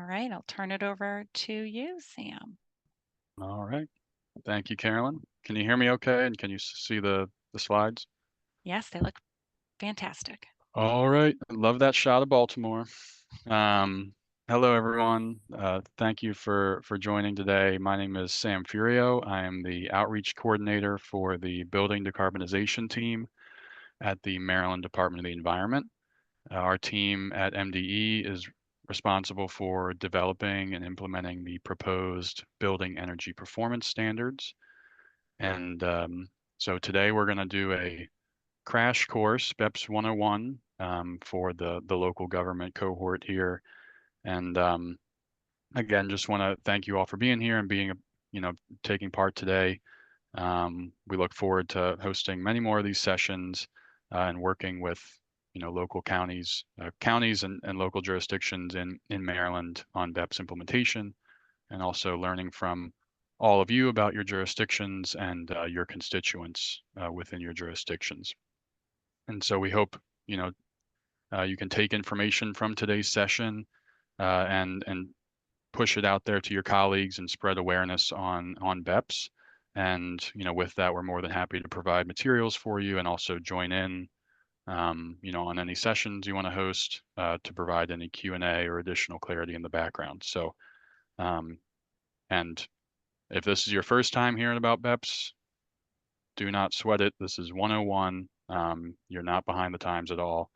right, I'll turn it over to you, Sam. All right. Thank you, Carolyn. Can you hear me okay? And can you see the slides? Yes, they look fantastic. All right. I love that shot of Baltimore. Um, Hello, everyone. Thank you for joining today. My name is Sam Furio. I am the outreach coordinator for the building decarbonization team at the Maryland Department of the Environment. Our team at MDE is responsible for developing and implementing the proposed building energy performance standards. And so today we're going to do a crash course, BEPS 101, for the local government cohort here. And again, just want to thank you all for being here and being, taking part today. We look forward to hosting many more of these sessions and working with, local counties and local jurisdictions in Maryland on BEPS implementation, and also learning from all of you about your jurisdictions and your constituents within your jurisdictions. And so we hope, you can take information from today's session and push it out there to your colleagues and spread awareness on BEPS. And with that, we're more than happy to provide materials for you and also join in, on any sessions you want to host to provide any Q&A or additional clarity in the background. So, um, and if this is your first time hearing about BEPS, do not sweat it. This is 101. You're not behind the times at all.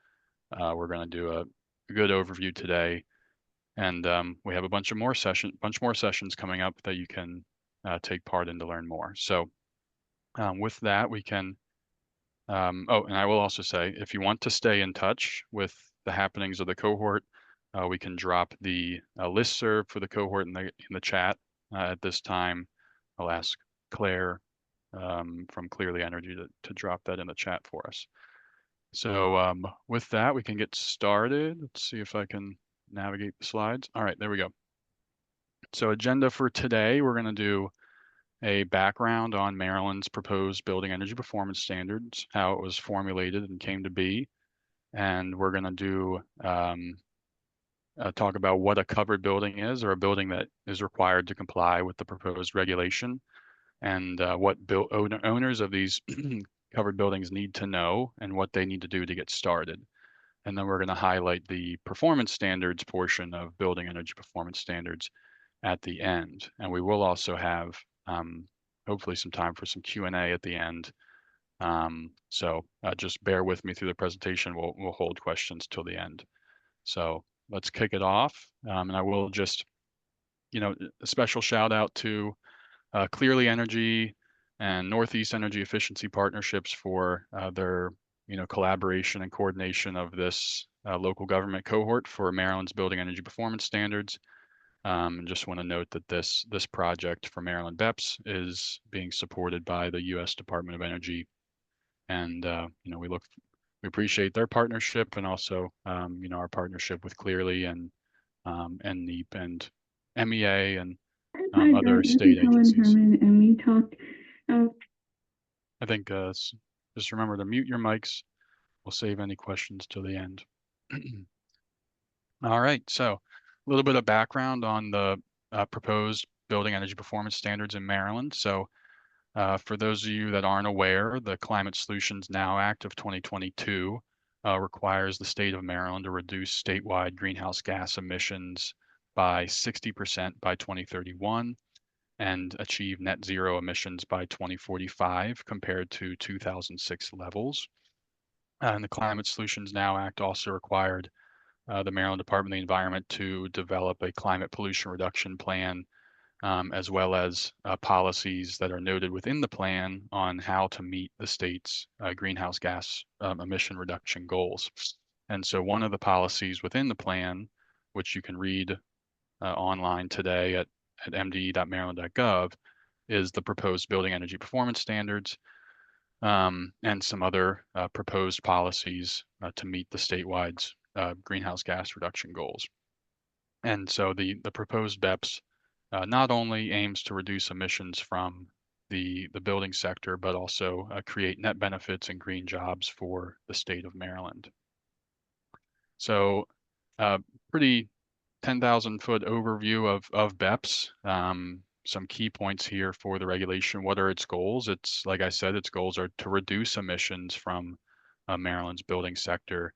We're going to do a good overview today, and we have a bunch more sessions coming up that you can take part in to learn more. So with that, we can. Oh, and I will also say, if you want to stay in touch with the happenings of the cohort, we can drop the listserv for the cohort in the chat at this time. I'll ask Claire from Clearly Energy to drop that in the chat for us. So with that, we can get started. Let's see if I can navigate the slides. All right, there we go. So agenda for today, we're going to do a background on Maryland's proposed building energy performance standards, how it was formulated and came to be. And we're going to do talk about what a covered building is, or a building that is required to comply with the proposed regulation, and what owners of these covered buildings need to know and what they need to do to get started. And then we're going to highlight the performance standards portion of building energy performance standards at the end. And we will also have hopefully some time for some Q&A at the end. So just bear with me through the presentation. We'll hold questions till the end. So let's kick it off. And I will just, a special shout out to Clearly Energy and Northeast Energy Efficiency Partnerships for their collaboration and coordination of this local government cohort for Maryland's building energy performance standards. And just want to note that this project for Maryland BEPS is being supported by the U.S. Department of Energy, and we appreciate their partnership, and also our partnership with Clearly and NEEP and MEA and I apologize. other This is state Helen agencies. Herman, and we talked. I think just remember to mute your mics. We'll save any questions till the end. All right, so a little bit of background on the proposed building energy performance standards in Maryland. So for those of you that aren't aware, the Climate Solutions Now Act of 2022 requires the state of Maryland to reduce statewide greenhouse gas emissions by 60% by 2031 and achieve net zero emissions by 2045 compared to 2006 levels. And the Climate Solutions Now Act also required the Maryland Department of the Environment to develop a climate pollution reduction plan, as well as policies that are noted within the plan on how to meet the state's greenhouse gas emission reduction goals. And so one of the policies within the plan, which you can read online today at mde.maryland.gov, is the proposed building energy performance standards, and some other proposed policies to meet the statewide greenhouse gas reduction goals. And so the proposed BEPS not only aims to reduce emissions from the building sector, but also create net benefits and green jobs for the state of Maryland. So pretty 10,000-foot overview of BEPS. Some key points here for the regulation. What are its goals? It's like I said, its goals are to reduce emissions from Maryland's building sector,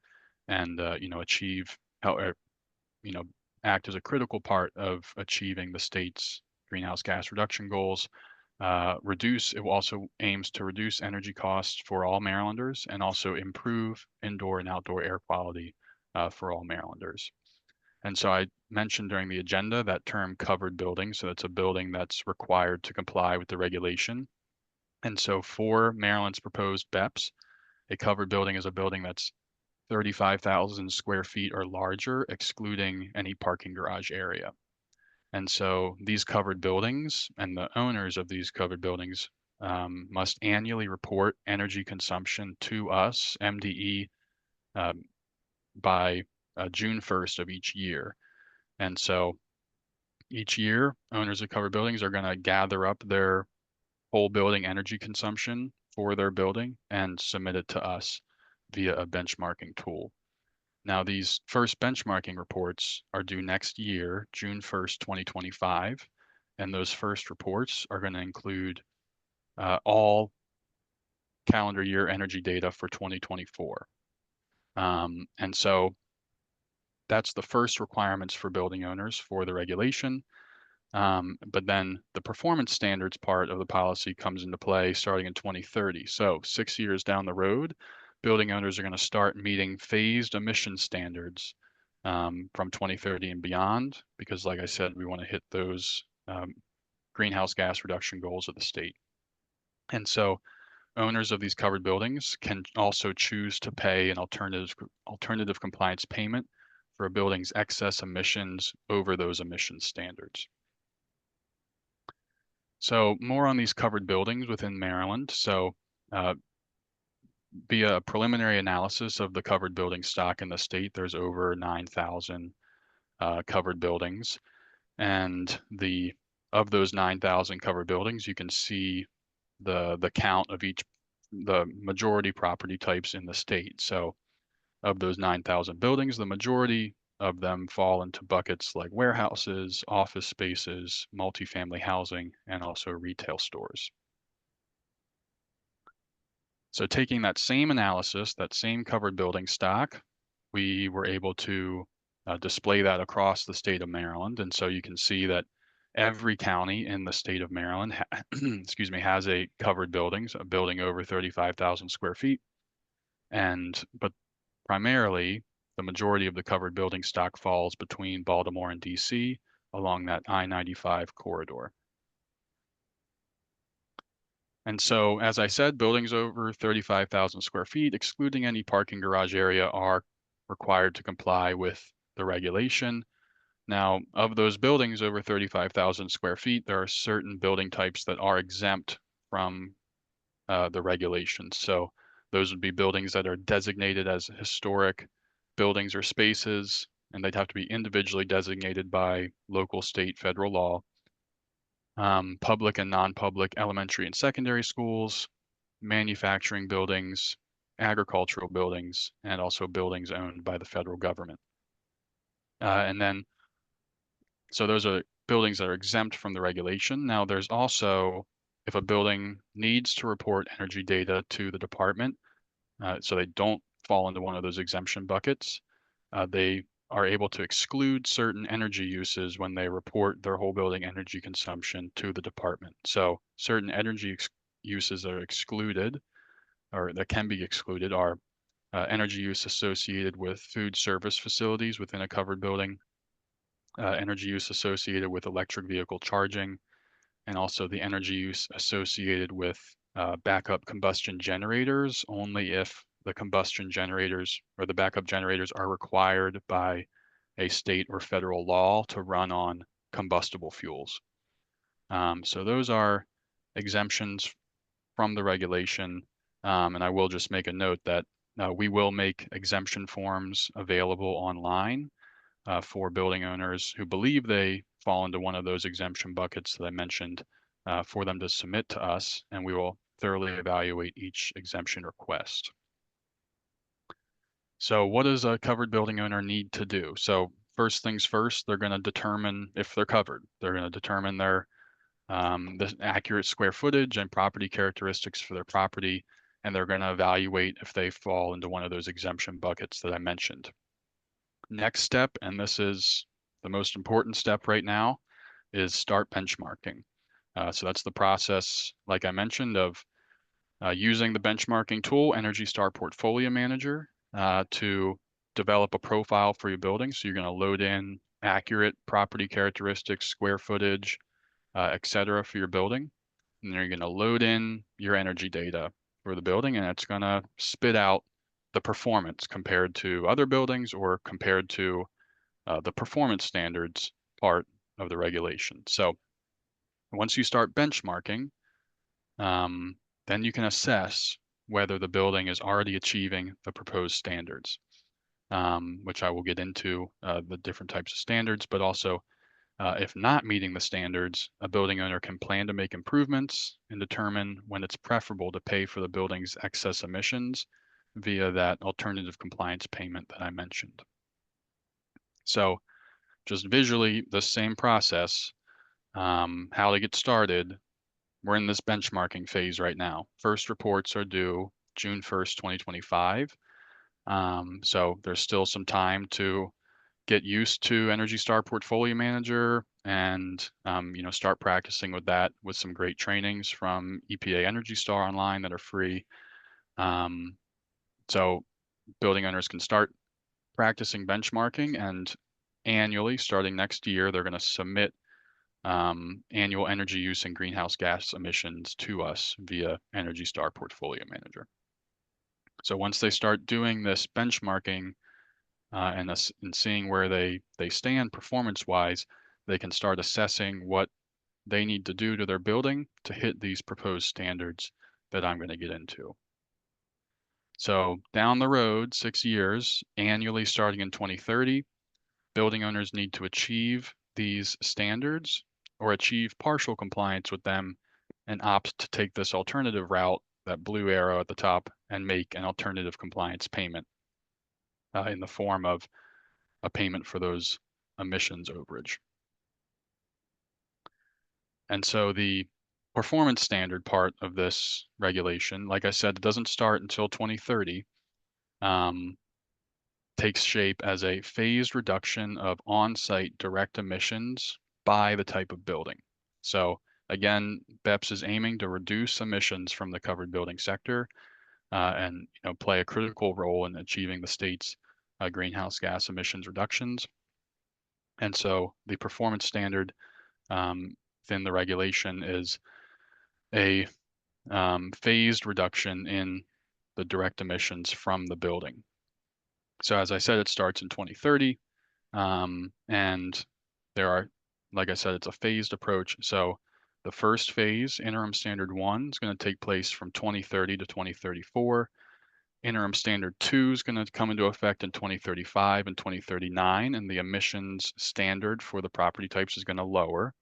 and achieve how you know act as a critical part of achieving the state's greenhouse gas reduction goals. It also aims to reduce energy costs for all Marylanders and also improve indoor and outdoor air quality for all Marylanders. And so I mentioned during the agenda that term covered building. So that's a building that's required to comply with the regulation. And so for Maryland's proposed BEPS, a covered building is a building that's 35,000 square feet or larger, excluding any parking garage area. And so these covered buildings and the owners of these covered buildings must annually report energy consumption to us, MDE, um, by June 1st of each year. And so each year, owners of covered buildings are going to gather up their whole building energy consumption for their building and submit it to us via a benchmarking tool. Now, these first benchmarking reports are due next year, June 1st, 2025, and those first reports are going to include all calendar year energy data for 2024. And so that's the first requirements for building owners for the regulation. But then the performance standards part of the policy comes into play starting in 2030. So 6 years down the road, building owners are going to start meeting phased emission standards from 2030 and beyond, because like I said, we want to hit those greenhouse gas reduction goals of the state. And so owners of these covered buildings can also choose to pay an alternative compliance payment for a building's excess emissions over those emission standards. So more on these covered buildings within Maryland. So uh, via a preliminary analysis of the covered building stock in the state, there's over 9,000 covered buildings. And of those 9,000 covered buildings, you can see the count of the majority property types in the state. So of those 9,000 buildings, the majority of them fall into buckets like warehouses, office spaces, multifamily housing, and also retail stores. So taking that same analysis, that same covered building stock, we were able to display that across the state of Maryland. And so you can see that every county in the state of Maryland, excuse me, has a covered buildings, a building over 35,000 square feet. But primarily, the majority of the covered building stock falls between Baltimore and DC along that I-95 corridor. And so, as I said, buildings over 35,000 square feet, excluding any parking garage area, are required to comply with the regulation. Now, of those buildings over 35,000 square feet, there are certain building types that are exempt from the regulations. So those would be buildings that are designated as historic buildings or spaces, and they'd have to be individually designated by local, state, federal law. Public and non-public elementary and secondary schools, manufacturing buildings, agricultural buildings, and also buildings owned by the federal government. So those are buildings that are exempt from the regulation. Now there's also, if a building needs to report energy data to the department, so they don't fall into one of those exemption buckets, they are able to exclude certain energy uses when they report their whole building energy consumption to the department. So certain uses that are excluded or that can be excluded are energy use associated with food service facilities within a covered building, energy use associated with electric vehicle charging, and also the energy use associated with backup combustion generators only if the combustion generators or the backup generators are required by a state or federal law to run on combustible fuels. So those are exemptions from the regulation. And I will just make a note that we will make exemption forms available online for building owners who believe they fall into one of those exemption buckets that I mentioned for them to submit to us, and we will thoroughly evaluate each exemption request. So what does a covered building owner need to do? So first things first, they're going to determine if they're covered. They're going to determine the accurate square footage and property characteristics for their property, and they're going to evaluate if they fall into one of those exemption buckets that I mentioned. Next step, and this is the most important step right now, is start benchmarking. So that's the process, like I mentioned, of using the benchmarking tool, Energy Star Portfolio Manager, to develop a profile for your building. So you're going to load in accurate property characteristics, square footage, et cetera, for your building. And then you're going to load in your energy data for the building, and it's going to spit out the performance compared to other buildings or compared to the performance standards part of the regulation. So once you start benchmarking, um, then you can assess whether the building is already achieving the proposed standards, which I will get into the different types of standards, but also if not meeting the standards, a building owner can plan to make improvements and determine when it's preferable to pay for the building's excess emissions via that alternative compliance payment that I mentioned. So just visually, the same process, how to get started. We're in this benchmarking phase right now. First reports are due June 1st, 2025. So there's still some time to get used to Energy Star Portfolio Manager and start practicing with that with some great trainings from EPA Energy Star online that are free. Um, so building owners can start practicing benchmarking, and annually, starting next year, they're going to submit annual energy use and greenhouse gas emissions to us via Energy Star Portfolio Manager. So once they start doing this benchmarking and seeing where they stand performance-wise, they can start assessing what they need to do to their building to hit these proposed standards that I'm going to get into. So down the road, 6 years, annually starting in 2030, building owners need to achieve these standards or achieve partial compliance with them and opt to take this alternative route, that blue arrow at the top, and make an alternative compliance payment in the form of a payment for those emissions overage. And so the performance standard part of this regulation, like I said, it doesn't start until 2030, um, takes shape as a phased reduction of on-site direct emissions by the type of building. So again, BEPS is aiming to reduce emissions from the covered building sector and play a critical role in achieving the state's greenhouse gas emissions reductions. And so the performance standard within the regulation is a phased reduction in the direct emissions from the building. So as I said, it starts in 2030, and there are, like I said, it's a phased approach. So the first phase, interim standard 1, is going to take place from 2030 to 2034. Interim standard 2 is going to come into effect in 2035 and 2039, and the emissions standard for the property types is going to lower.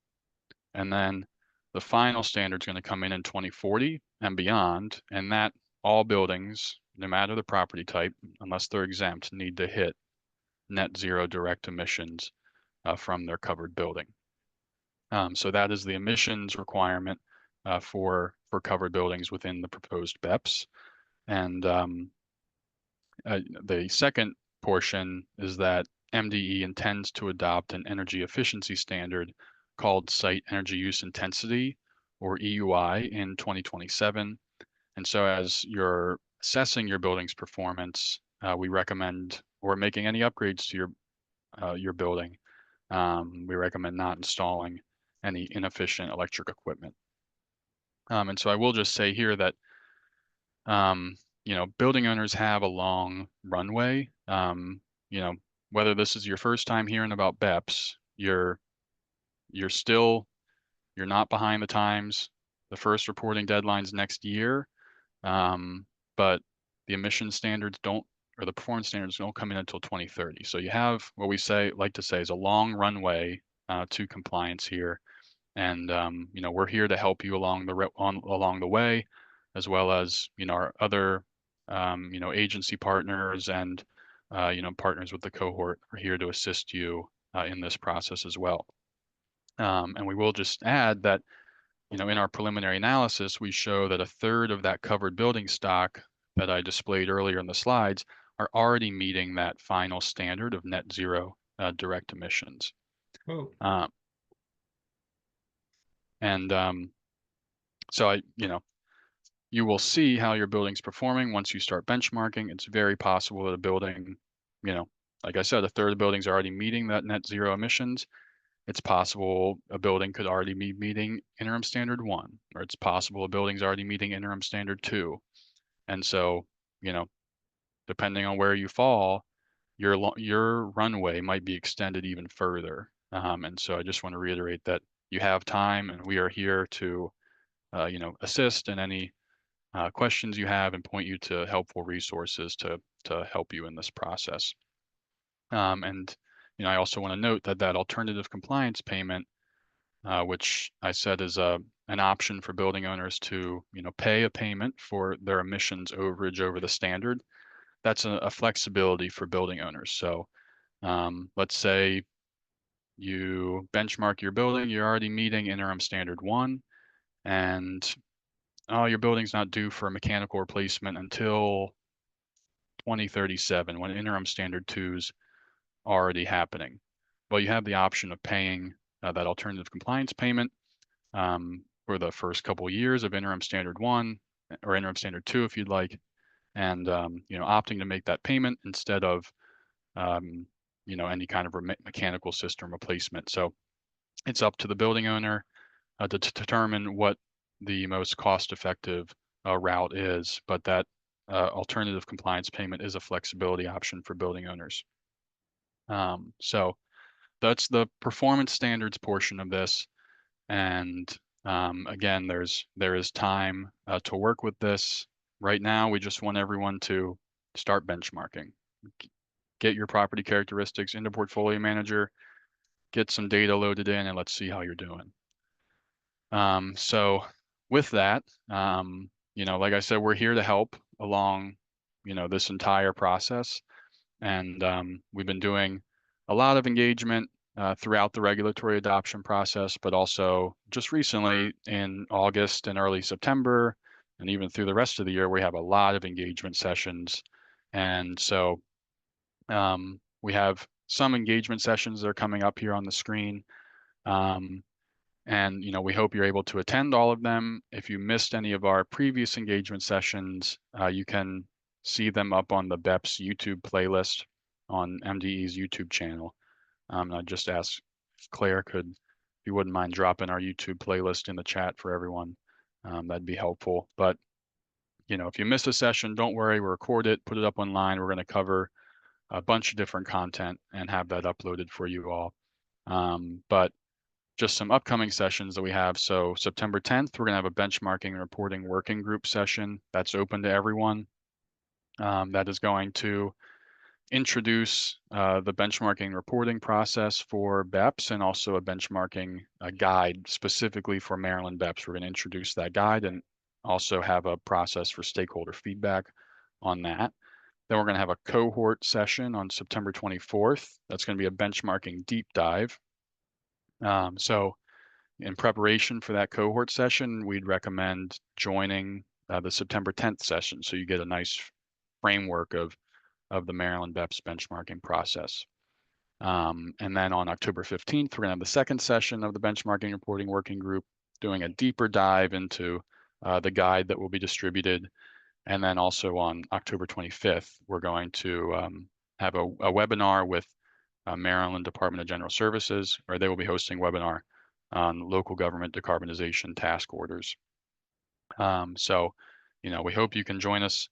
And then the final standard is going to come in 2040 and beyond, and that all buildings, no matter the property type, unless they're exempt, need to hit net zero direct emissions from their covered building. So that is the emissions requirement for covered buildings within the proposed BEPS. And the second portion is that MDE intends to adopt an energy efficiency standard called Site Energy Use Intensity, or EUI, in 2027. And so as you're assessing your building's performance, we recommend, or making any upgrades to your building, we recommend not installing any inefficient electric equipment. And so I will just say here that building owners have a long runway. You know, whether this is your first time hearing about BEPS, you're still you're not behind the times. The first reporting deadline's next year, but the emission standards don't, or the performance standards don't come in until 2030. So you have what we like to say is a long runway to compliance here. And we're here to help you along the way, as well as our other agency partners and partners with the cohort are here to assist you in this process as well. And we will just add that, in our preliminary analysis, we show that a third of that covered building stock that I displayed earlier in the slides are already meeting that final standard of net zero direct emissions. Oh, Um, and so you will see how your building's performing once you start benchmarking. It's very possible that a building, you know, like I said, a third of the building's already meeting that net zero emissions. It's possible a building could already be meeting interim standard 1, or it's possible a building's already meeting interim standard 2. And so, you know, depending on where you fall, your runway might be extended even further. And so I just want to reiterate that you have time, and we are here to, assist in any questions you have and point you to helpful resources to help you in this process. And I also want to note that that alternative compliance payment, which I said is an option for building owners to pay a payment for their emissions overage over the standard. That's a flexibility for building owners. So let's say you benchmark your building, you're already meeting interim standard 1, and your building's not due for a mechanical replacement until 2037 when interim standard 2's already happening. Well, you have the option of paying that alternative compliance payment for the first couple of years of interim standard 1 or interim standard 2 if you'd like, and opting to make that payment instead of any kind of mechanical system replacement. So it's up to the building owner to determine what the most cost-effective route is, but that alternative compliance payment is a flexibility option for building owners. So that's the performance standards portion of this. And again, there is time to work with this. Right now, we just want everyone to start benchmarking. Get your property characteristics into Portfolio Manager, get some data loaded in, and let's see how you're doing. So with that, like I said, we're here to help along, this entire process. And we've been doing a lot of engagement throughout the regulatory adoption process, but also just recently in August and early September, and even through the rest of the year, we have a lot of engagement sessions. And so we have some engagement sessions that are coming up here on the screen. And we hope you're able to attend all of them. If you missed any of our previous engagement sessions, you can see them up on the BEPS YouTube playlist on MDE's YouTube channel. I just asked if Claire could, if you wouldn't mind dropping our YouTube playlist in the chat for everyone. That'd be helpful. But if you missed a session, don't worry. We'll record it, put it up online. We're going to cover a bunch of different content and have that uploaded for you all. But just some upcoming sessions that we have. So September 10th, we're going to have a benchmarking and reporting working group session that's open to everyone. That is going to introduce the benchmarking and reporting process for BEPS and also a benchmarking guide specifically for Maryland BEPS. We're going to introduce that guide and also have a process for stakeholder feedback on that. Then we're going to have a cohort session on September 24th. That's going to be a benchmarking deep dive. So in preparation for that cohort session, we'd recommend joining the September 10th session so you get a nice framework of the Maryland BEPS benchmarking process. And then on October 15th, we're going to have the second session of the benchmarking reporting working group, doing a deeper dive into the guide that will be distributed. And then also on October 25th, we're going to have a webinar with Maryland Department of General Services, or they will be hosting a webinar on local government decarbonization task orders. So, we hope you can join us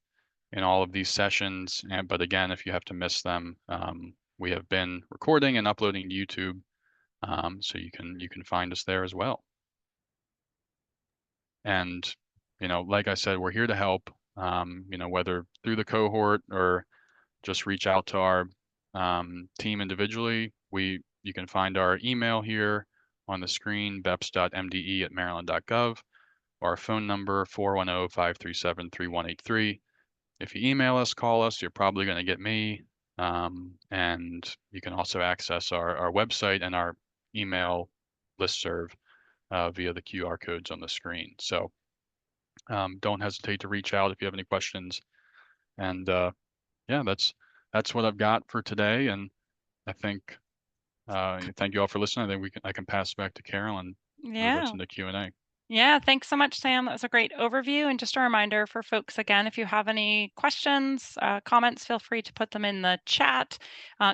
in all of these sessions. But again, if you have to miss them, we have been recording and uploading to YouTube, so you can find us there as well. And like I said, we're here to help. Whether through the cohort or just reach out to our team individually. You can find our email here on the screen, beps.mde@maryland.gov, or our phone number, 410-537-3183. If you email us, call us, you're probably going to get me. And you can also access our website and our email listserv via the QR codes on the screen. So don't hesitate to reach out if you have any questions. And yeah, that's what I've got for today. And I think thank you all for listening. I think I can pass back to Carol and move us Yeah. into Q&A. Yeah, thanks so much, Sam. That was a great overview. And just a reminder for folks again, if you have any questions, comments, feel free to put them in the chat.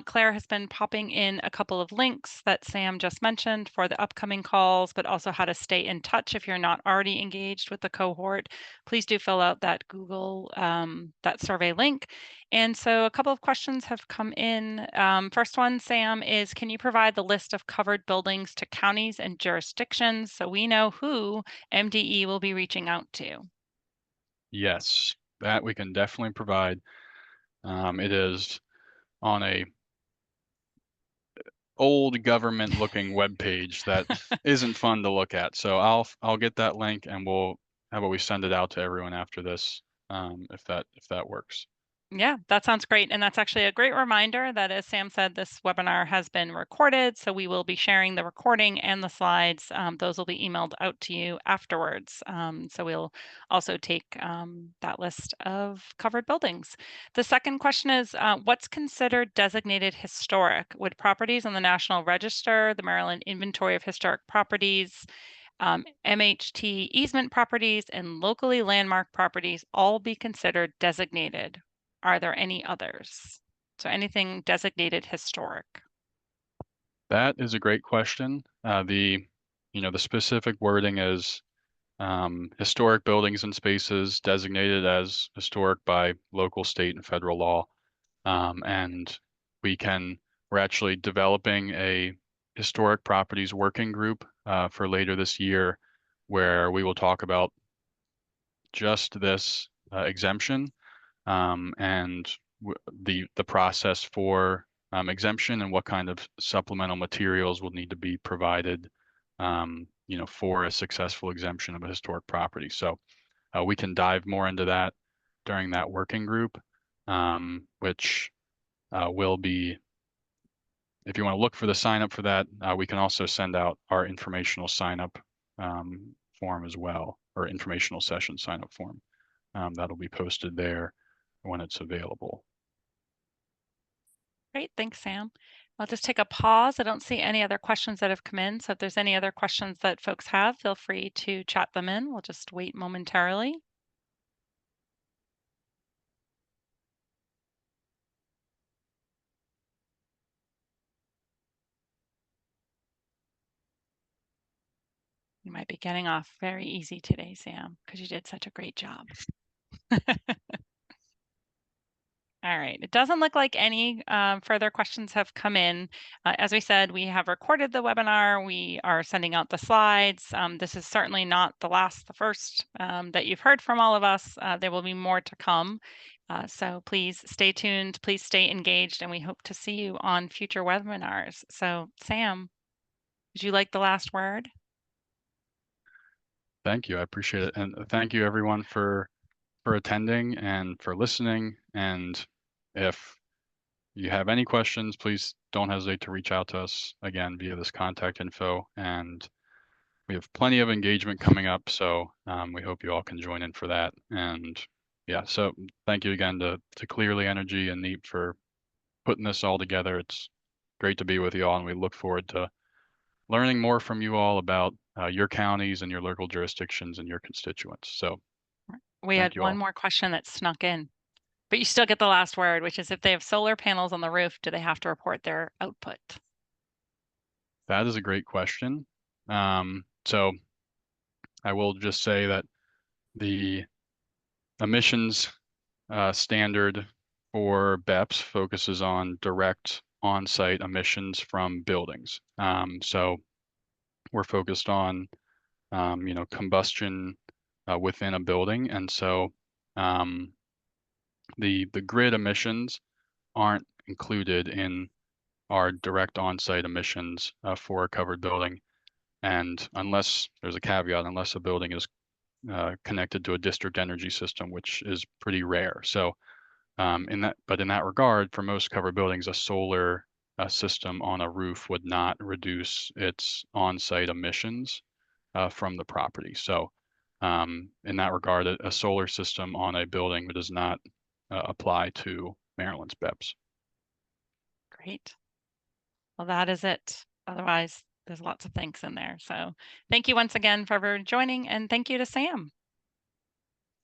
Claire has been popping in a couple of links that Sam just mentioned for the upcoming calls, but also how to stay in touch if you're not already engaged with the cohort. Please do fill out that Google, that survey link. And so a couple of questions have come in. First one, Sam, is can you provide the list of covered buildings to counties and jurisdictions so we know who MDE will be reaching out to? Yes, that we can definitely provide. It is on a old government looking web page that isn't fun to look at. So I'll get that link and how about we send it out to everyone after this, if that works. Yeah, that sounds great. And that's actually a great reminder that, as Sam said, this webinar has been recorded. So we will be sharing the recording and the slides. Those will be emailed out to you afterwards. So we'll also take that list of covered buildings. The second question is what's considered designated historic? Would properties on the National Register, the Maryland Inventory of Historic Properties, MHT easement properties, and locally landmark properties all be considered designated? Are there any others? So anything designated historic? That is a great question. The specific wording is historic buildings and spaces designated as historic by local, state, and federal law. And we can, we're actually developing a historic properties working group for later this year, where we will talk about just this exemption and the process for exemption and what kind of supplemental materials will need to be provided, for a successful exemption of a historic property. So we can dive more into that during that working group, which will be, if you want to look for the sign up for that, we can also send out our informational sign up form as well, or informational session sign up form. That'll be posted there when it's available. Great, thanks, Sam. I'll just take a pause. I don't see any other questions that have come in. So if there's any other questions that folks have, feel free to chat them in. We'll just wait momentarily. You might be getting off very easy today, Sam, because you did such a great job. All right. It doesn't look like any further questions have come in. As we said, we have recorded the webinar. We are sending out the slides. This is certainly not the first that you've heard from all of us. There will be more to come. So please stay tuned. Please stay engaged, and we hope to see you on future webinars. So Sam, would you like the last word? Thank you. I appreciate it. And thank you everyone for attending and for listening. And if you have any questions, please don't hesitate to reach out to us again via this contact info. And we have plenty of engagement coming up, so we hope you all can join in for that. And yeah, so thank you again to Clearly Energy and Neat for putting this all together. It's great to be with you all, and we look forward to learning more from you all about your counties and your local jurisdictions and your constituents. So We thank had you one all. more question that snuck in, but you still get the last word, which is if they have solar panels on the roof, do they have to report their output? That is a great question. So I will just say that the emissions standard for BEPS focuses on direct on-site emissions from buildings. So we're focused on, combustion within a building, and so um, the grid emissions aren't included in our direct on-site emissions for a covered building. And unless there's a caveat, unless a building is connected to a district energy system, which is pretty rare. So In that regard, for most covered buildings, a solar system on a roof would not reduce its on-site emissions from the property. So, in that regard, a solar system on a building does not apply to Maryland's BEPS. Great. Well, that is it. Otherwise, there's lots of thanks in there. So thank you once again for joining, and thank you to Sam.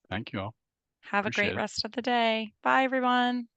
Thank you all. Have a great Appreciate it. rest of the day. Bye, everyone.